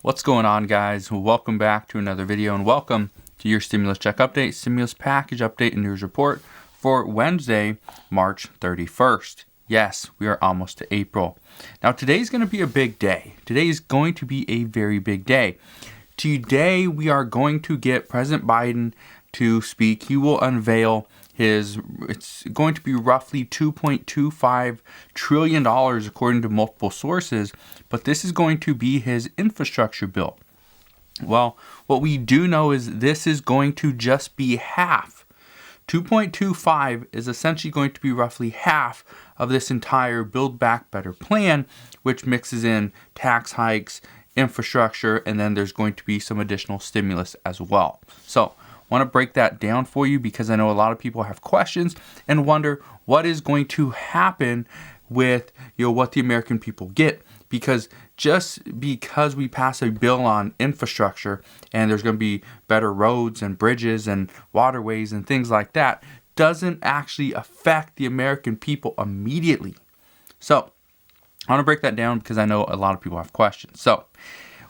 What's going on, guys? Welcome back to another video, and welcome to your stimulus check update, stimulus package update and news report for Wednesday, March 31st. Yes, we are almost to April. Now, today's going to be a big day. Today is going to be a very big day. Today, we are going to get President Biden to speak. He will unveil it's going to be roughly $2.25 trillion according to multiple sources, but this is going to be his infrastructure bill. Well, what we do know is this is going to just be half. 2.25 is essentially going to be roughly half of this entire Build Back Better plan, which mixes in tax hikes, infrastructure, and then there's going to be some additional stimulus as well. So I want to break that down for you because I know a lot of people have questions and wonder what is going to happen with what the American people get, because just because we pass a bill on infrastructure and there's going to be better roads and bridges and waterways and things like that doesn't actually affect the American people immediately. So I want to break that down because I know a lot of people have questions. So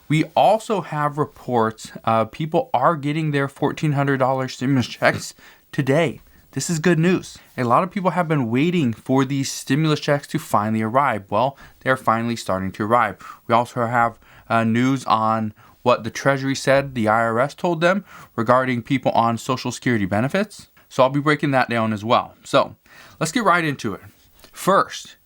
we also have reports people are getting their $1,400 stimulus checks today. This is good news. A lot of people have been waiting for these stimulus checks to finally arrive. Well, they're finally starting to arrive. We also have news on what the Treasury said the IRS told them regarding people on Social Security benefits. So I'll be breaking that down as well. So let's get right into it. First,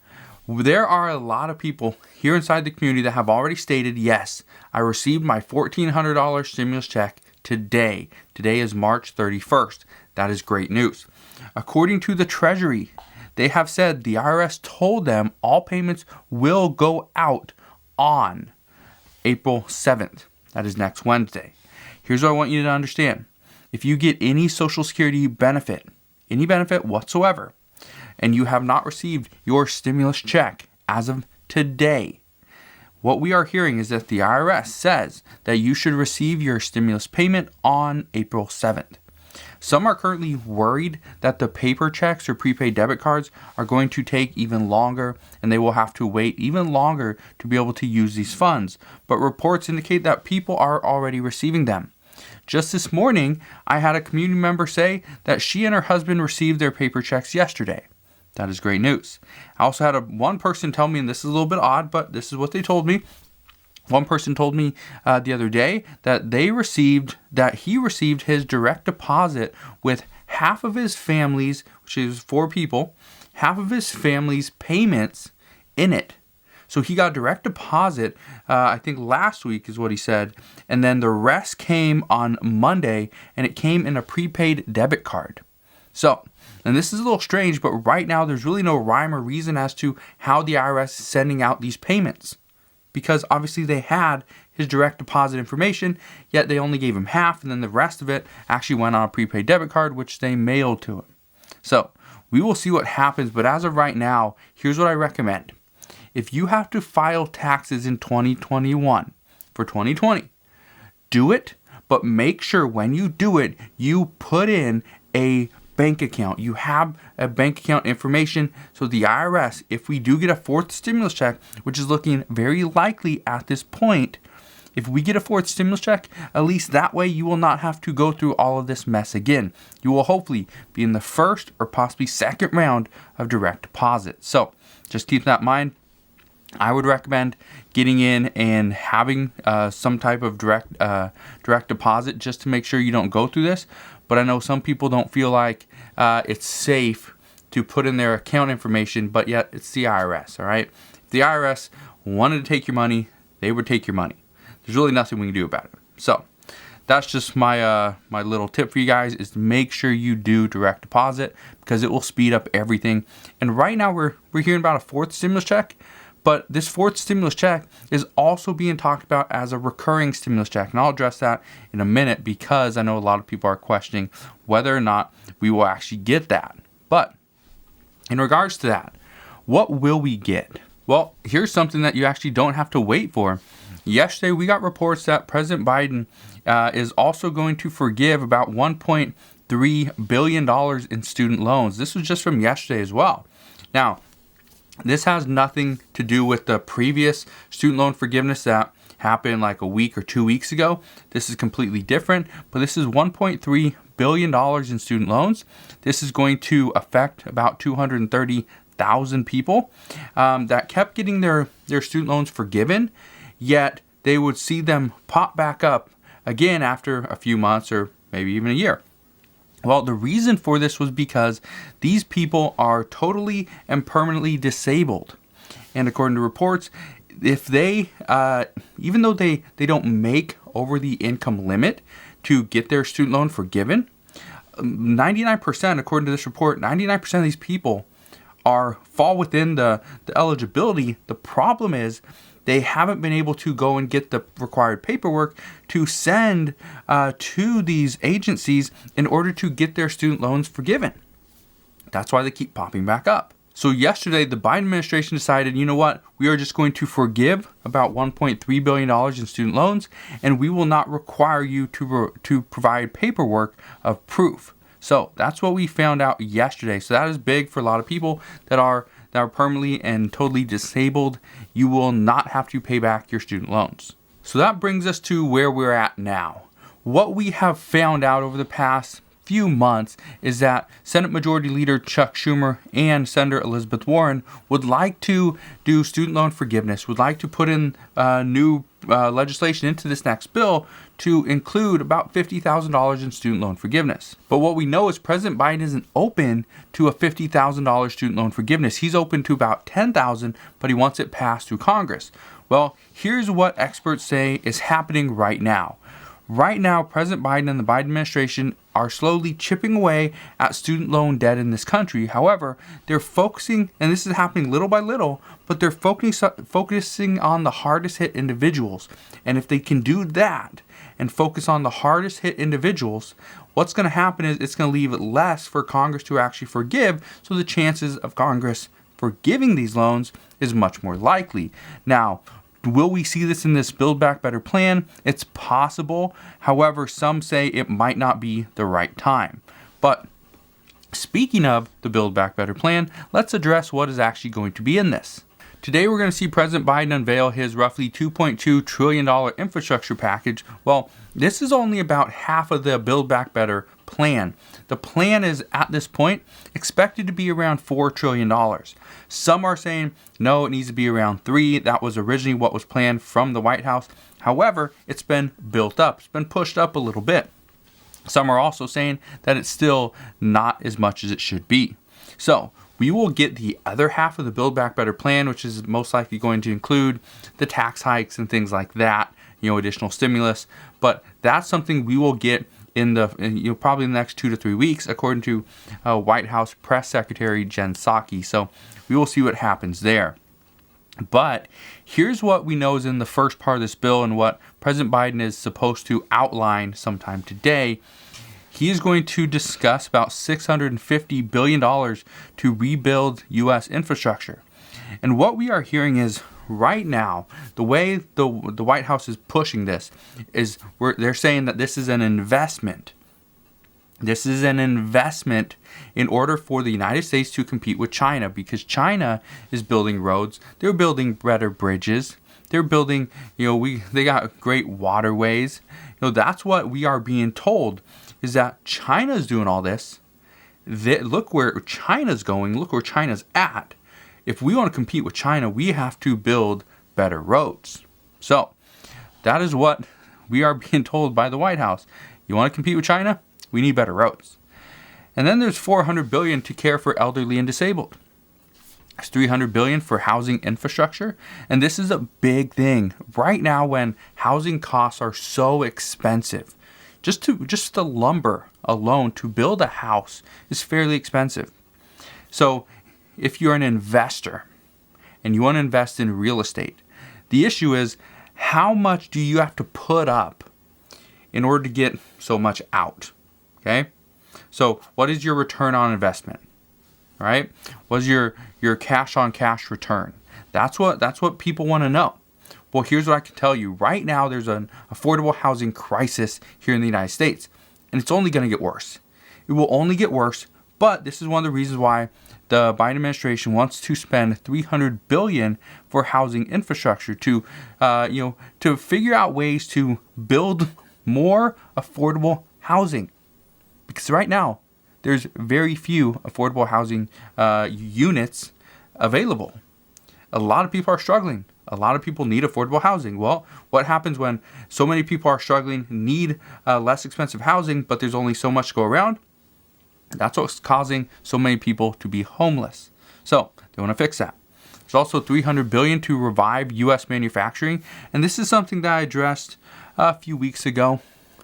there are a lot of people here inside the community that have already stated, yes, I received my $1,400 stimulus check today. Today is March 31st. That is great news. According to the Treasury, they have said the IRS told them all payments will go out on April 7th. That is next Wednesday. Here's what I want you to understand. If you get any Social Security benefit, any benefit whatsoever, and you have not received your stimulus check as of today, what we are hearing is that the IRS says that you should receive your stimulus payment on April 7th. Some are currently worried that the paper checks or prepaid debit cards are going to take even longer and they will have to wait even longer to be able to use these funds. But reports indicate that people are already receiving them. Just this morning, I had a community member say that she and her husband received their paper checks yesterday. That is great news. I also had one person tell me, and this is a little bit odd, but this is what they told me. One person told me the other day that he received his direct deposit with half of his family's, which is 4 people, half of his family's payments in it. So he got direct deposit, I think last week is what he said, and then the rest came on Monday, and it came in a prepaid debit card. So, and this is a little strange, but right now there's really no rhyme or reason as to how the IRS is sending out these payments. Because obviously they had his direct deposit information, yet they only gave him half, and then the rest of it actually went on a prepaid debit card, which they mailed to him. So, we will see what happens, but as of right now, here's what I recommend. If you have to file taxes in 2021 for 2020, do it, but make sure when you do it, you put in a bank account. You have a bank account information, so the IRS, if we do get a 4th stimulus check, which is looking very likely at this point, if we get a 4th stimulus check, at least that way you will not have to go through all of this mess again. You will hopefully be in the 1st or possibly 2nd round of direct deposit. So just keep that in mind. I would recommend getting in and having some type of direct deposit just to make sure you don't go through this. But I know some people don't feel like it's safe to put in their account information, but yet it's the IRS, all right? If the IRS wanted to take your money, they would take your money. There's really nothing we can do about it. So that's just my my little tip for you guys, is to make sure you do direct deposit because it will speed up everything. And right now we're hearing about a 4th stimulus check. But this 4th stimulus check is also being talked about as a recurring stimulus check. And I'll address that in a minute because I know a lot of people are questioning whether or not we will actually get that. But in regards to that, what will we get? Well, here's something that you actually don't have to wait for. Yesterday, we got reports that President Biden is also going to forgive about $1.3 billion in student loans. This was just from yesterday as well. Now, this has nothing to do with the previous student loan forgiveness that happened like a week or 2 weeks ago. This is completely different, but this is $1.3 billion in student loans. This is going to affect about 230,000 people that kept getting their student loans forgiven, yet they would see them pop back up again after a few months or maybe even a year. Well, the reason for this was because these people are totally and permanently disabled. And according to reports, if they, even though they don't make over the income limit to get their student loan forgiven, 99%, according to this report, 99% of these people fall within the eligibility. The problem is they haven't been able to go and get the required paperwork to send to these agencies in order to get their student loans forgiven. That's why they keep popping back up. So yesterday, the Biden administration decided, you know what, we are just going to forgive about $1.3 billion in student loans, and we will not require you to provide paperwork of proof. So that's what we found out yesterday. So that is big for a lot of people that are permanently and totally disabled. You will not have to pay back your student loans. So that brings us to where we're at now. What we have found out over the past few months is that Senate Majority Leader Chuck Schumer and Senator Elizabeth Warren would like to do student loan forgiveness, would like to put in new legislation into this next bill to include about $50,000 in student loan forgiveness. But what we know is President Biden isn't open to a $50,000 student loan forgiveness. He's open to about $10,000, but he wants it passed through Congress. Well, here's what experts say is happening right now. Right now, President Biden and the Biden administration are slowly chipping away at student loan debt in this country. However, they're focusing, and this is happening little by little, but they're focusing on the hardest hit individuals. And if they can do that and focus on the hardest hit individuals, what's going to happen is it's going to leave it less for Congress to actually forgive. So the chances of Congress forgiving these loans is much more likely. Now, will we see this in this Build Back Better plan? It's possible. However, some say it might not be the right time. But speaking of the Build Back Better plan, let's address what is actually going to be in this. Today, we're going to see President Biden unveil his roughly $2.2 trillion infrastructure package. Well, this is only about half of the Build Back Better plan. The plan is, at this point, expected to be around $4 trillion. Some are saying, no, it needs to be around $3 trillion. That was originally what was planned from the White House. However, it's been built up. It's been pushed up a little bit. Some are also saying that it's still not as much as it should be. So we will get the other half of the Build Back Better plan, which is most likely going to include the tax hikes and things like that, additional stimulus. But that's something we will get probably in the next 2 to 3 weeks, according to White House Press Secretary Jen Psaki. So we will see what happens there. But here's what we know is in the first part of this bill and what President Biden is supposed to outline sometime today. He is going to discuss about $650 billion to rebuild U.S. infrastructure. And what we are hearing is right now, the way the White House is pushing this is they're saying that this is an investment. This is an investment in order for the United States to compete with China, because China is building roads. They're building better bridges. They're building, they got great waterways. That's what we are being told, is that China's doing all this. Look where China's going. Look where China's at. If we want to compete with China, we have to build better roads. So that is what we are being told by the White House. You want to compete with China? We need better roads. And then there's $400 billion to care for elderly and disabled. There's $300 billion for housing infrastructure. And this is a big thing right now when housing costs are so expensive. Just the lumber alone to build a house is fairly expensive. So if you're an investor and you want to invest in real estate, the issue is how much do you have to put up in order to get so much out? Okay? So what is your return on investment? All right? What is your cash on cash return? That's what people want to know. Well, here's what I can tell you. Right now, there's an affordable housing crisis here in the United States, and it's only going to get worse. It will only get worse But this is one of the reasons why the Biden administration wants to spend $300 billion for housing infrastructure to figure out ways to build more affordable housing. Because right now, there's very few affordable housing units available. A lot of people are struggling. A lot of people need affordable housing. Well, what happens when so many people are struggling, need less expensive housing, but there's only so much to go around? That's what's causing so many people to be homeless. So they want to fix that. There's also $300 billion to revive U.S. manufacturing. And this is something that I addressed a few weeks ago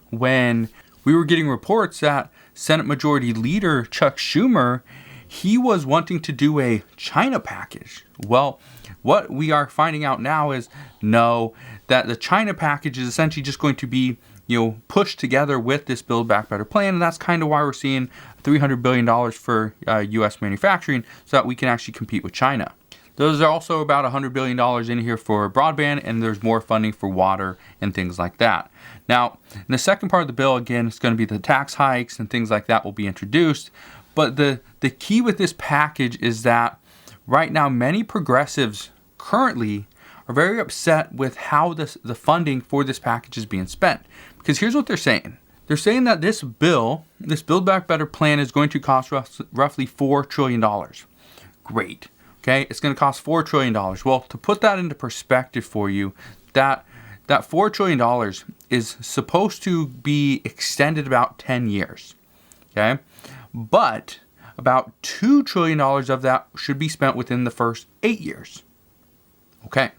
when we were getting reports that Senate Majority Leader Chuck Schumer, he was wanting to do a China package. Well, what we are finding out now is no, that the China package is essentially just going to be pushed together with this Build Back Better plan. And that's kind of why we're seeing $300 billion for U.S. manufacturing so that we can actually compete with China. There's also about $100 billion in here for broadband, and there's more funding for water and things like that. Now, in the second part of the bill, again, it's going to be the tax hikes and things like that will be introduced. But the key with this package is that right now, many progressives currently are very upset with how the funding for this package is being spent. Because here's what they're saying. They're saying that this bill, this Build Back Better plan, is going to cost roughly $4 trillion. Great. Okay, it's going to cost $4 trillion. Well, to put that into perspective for you, that $4 trillion is supposed to be extended about 10 years. Okay, but about $2 trillion of that should be spent within the first 8 years. Okay,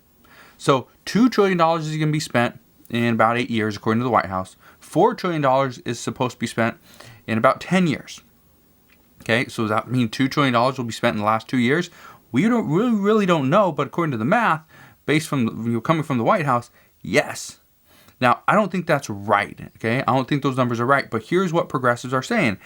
so $2 trillion is going to be spent in about 8 years, according to the White House. $4 trillion is supposed to be spent in about 10 years. Okay, so does that mean $2 trillion will be spent in the last 2 years? We don't really don't know, but according to the math, based from coming from the White House, yes. Now, I don't think that's right. Okay, I don't think those numbers are right. But here's what progressives are saying.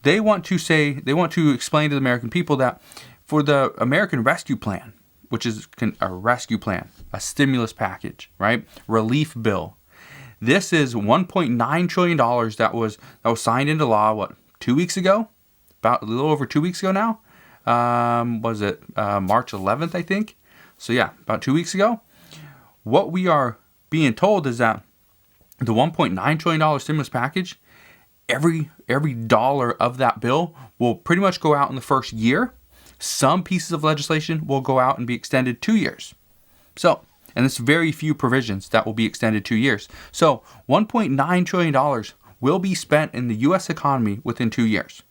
They want to explain to the American people that for the American Rescue Plan, which is a rescue plan, a stimulus package, right? Relief bill. This is $1.9 trillion that was signed into law, 2 weeks ago? About a little over 2 weeks ago now? Was it March 11th, I think? So yeah, about 2 weeks ago. What we are being told is that the $1.9 trillion stimulus package, every dollar of that bill will pretty much go out in the first year. Some pieces of legislation will go out and be extended 2 years. So, and it's very few provisions that will be extended 2 years. So $1.9 trillion will be spent in the U.S. economy within 2 years.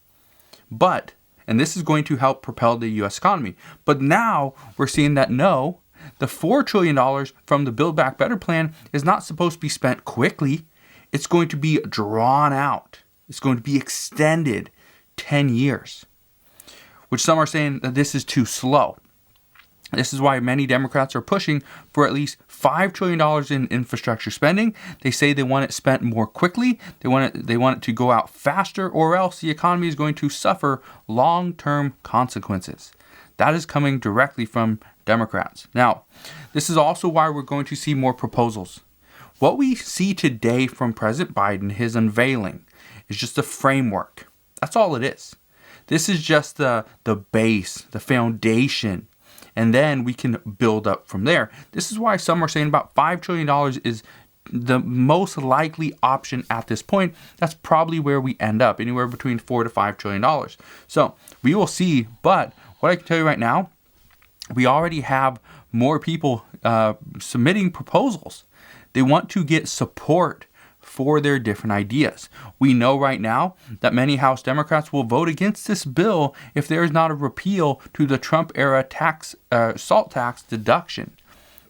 And this is going to help propel the U.S. economy. But now we're seeing that no, the $4 trillion from the Build Back Better plan is not supposed to be spent quickly. It's going to be drawn out. It's going to be extended 10 years, which some are saying that this is too slow. This is why many Democrats are pushing for at least $5 trillion in infrastructure spending. They say they want it spent more quickly. They want it to go out faster, or else the economy is going to suffer long-term consequences. That is coming directly from Democrats. Now, this is also why we're going to see more proposals. What we see today from President Biden, his unveiling, is just a framework. That's all it is. This is just the base, the foundation. And then we can build up from there. This is why some are saying about $5 trillion is the most likely option at this point. That's probably where we end up, anywhere between $4 to $5 trillion. So we will see. But what I can tell you right now, we already have more people submitting proposals. They want to get support for their different ideas. We know right now that many House Democrats will vote against this bill if there is not a repeal to the Trump-era SALT tax deduction.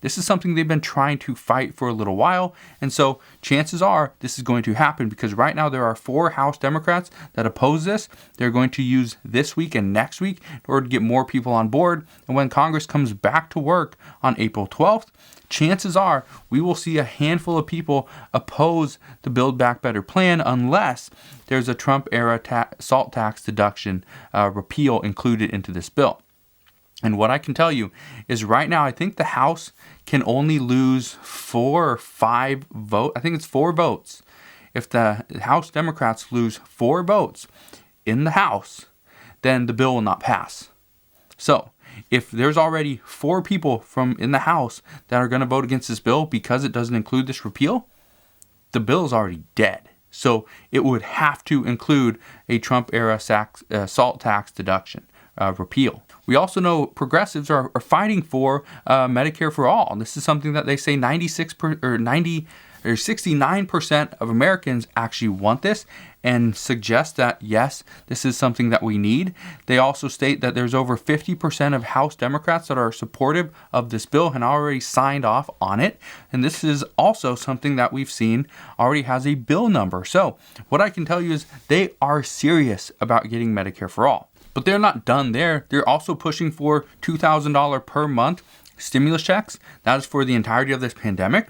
This is something they've been trying to fight for a little while, and so chances are this is going to happen because right now there are 4 House Democrats that oppose this. They're going to use this week and next week in order to get more people on board, and when Congress comes back to work on April 12th, chances are we will see a handful of people oppose the Build Back Better plan unless there's a Trump-era SALT tax deduction repeal included into this bill. And what I can tell you is right now I think the House can only lose 4 or 5 votes. I think it's 4 votes. If the House Democrats lose 4 votes in the House, then the bill will not pass. So if there's already 4 people in the House that are going to vote against this bill because it doesn't include this repeal, the bill is already dead. So it would have to include a Trump-era SALT tax deduction repeal. We also know progressives are fighting for Medicare for all. This is something that they say 69% of Americans actually want this and suggest that, yes, this is something that we need. They also state that there's over 50% of House Democrats that are supportive of this bill and already signed off on it. And this is also something that we've seen already has a bill number. So what I can tell you is they are serious about getting Medicare for all. But they're not done there. They're also pushing for $2,000 per month stimulus checks. That is for the entirety of this pandemic.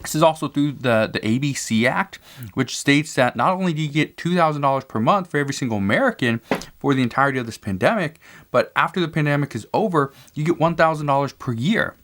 This is also through the ABC Act, which states that not only do you get $2,000 per month for every single American for the entirety of this pandemic, but after the pandemic is over, you get $1,000 per year.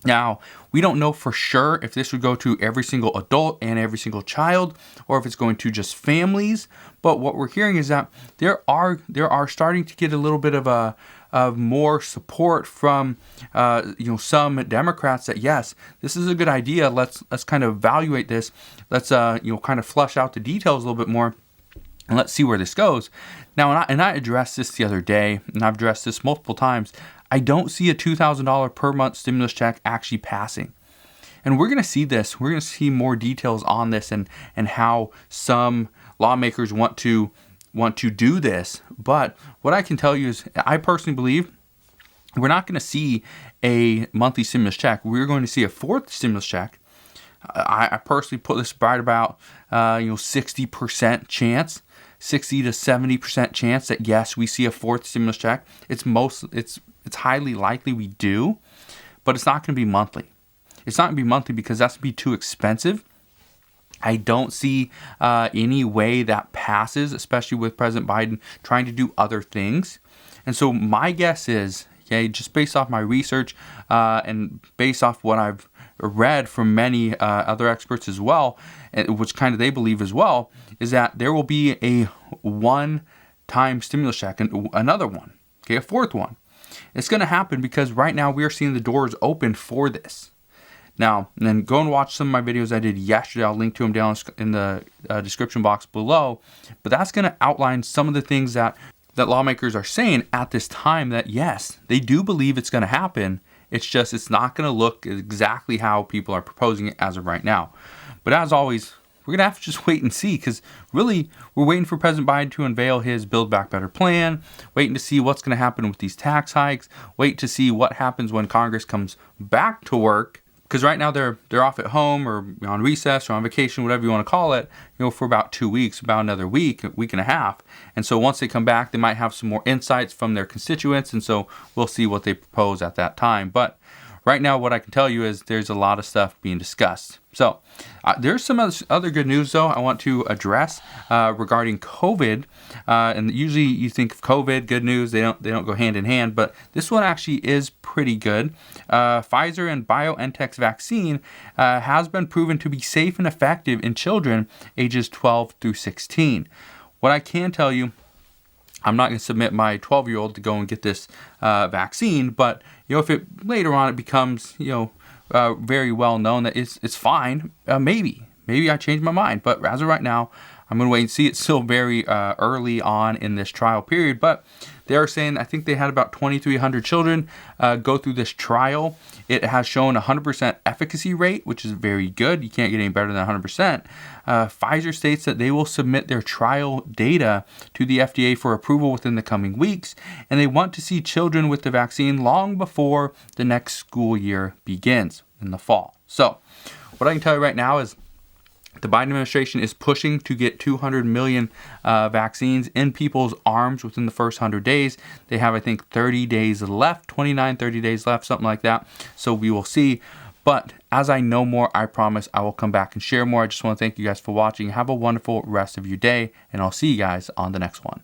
Now, we don't know for sure if this would go to every single adult and every single child, or if it's going to just families. But what we're hearing is that there are starting to get a little bit of more support from some Democrats that yes, this is a good idea. Let's kind of evaluate this. Let's kind of flesh out the details a little bit more. And let's see where this goes. Now, and I addressed this the other day, and I've addressed this multiple times. I don't see a $2,000 per month stimulus check actually passing. And we're going to see this. We're going to see more details on this and how some lawmakers want to do this. But what I can tell you is I personally believe we're not going to see a monthly stimulus check. We're going to see a 4th stimulus check. I personally put this right about 60% chance. 60 to 70% chance that yes, we see a 4th stimulus check. It's highly likely we do, but it's not going to be monthly. It's not going to be monthly because that's going to be too expensive. I don't see any way that passes, especially with President Biden trying to do other things. And so my guess is, just based off my research and based off what I've read from many other experts as well, which kind of they believe as well, is that there will be a one-time stimulus check and another one, a 4th one. It's going to happen because right now we are seeing the doors open for this. Now, and then go and watch some of my videos I did yesterday. I'll link to them down in the description box below. But that's going to outline some of the things that lawmakers are saying at this time that, yes, they do believe it's going to happen. It's not going to look exactly how people are proposing it as of right now. But as always, we're going to have to just wait and see because really we're waiting for President Biden to unveil his Build Back Better plan, waiting to see what's going to happen with these tax hikes, wait to see what happens when Congress comes back to work. Because right now they're off at home or on recess or on vacation, whatever you want to call it, for about 2 weeks, about another week and a half. And so once they come back, they might have some more insights from their constituents. And so we'll see what they propose at that time. But right now, what I can tell you is there's a lot of stuff being discussed. So there's some other good news, though, I want to address regarding COVID. And usually you think of COVID, good news, they don't go hand in hand. But this one actually is pretty good. Pfizer and BioNTech's vaccine has been proven to be safe and effective in children ages 12 through 16. What I can tell you, I'm not going to submit my 12-year-old to go and get this vaccine, but if it later on it becomes very well known that it's fine, maybe I change my mind. But as of right now, I'm going to wait and see. It's still very early on in this trial period, but they are saying I think they had about 2,300 children go through this trial. It has shown 100% efficacy rate, which is very good. You can't get any better than 100%. Pfizer states that they will submit their trial data to the FDA for approval within the coming weeks, and they want to see children with the vaccine long before the next school year begins in the fall. So what I can tell you right now is the Biden administration is pushing to get 200 million vaccines in people's arms within the first 100 days. They have, I think, 30 days left, 30 days left, something like that. So we will see. But as I know more, I promise I will come back and share more. I just want to thank you guys for watching. Have a wonderful rest of your day, and I'll see you guys on the next one.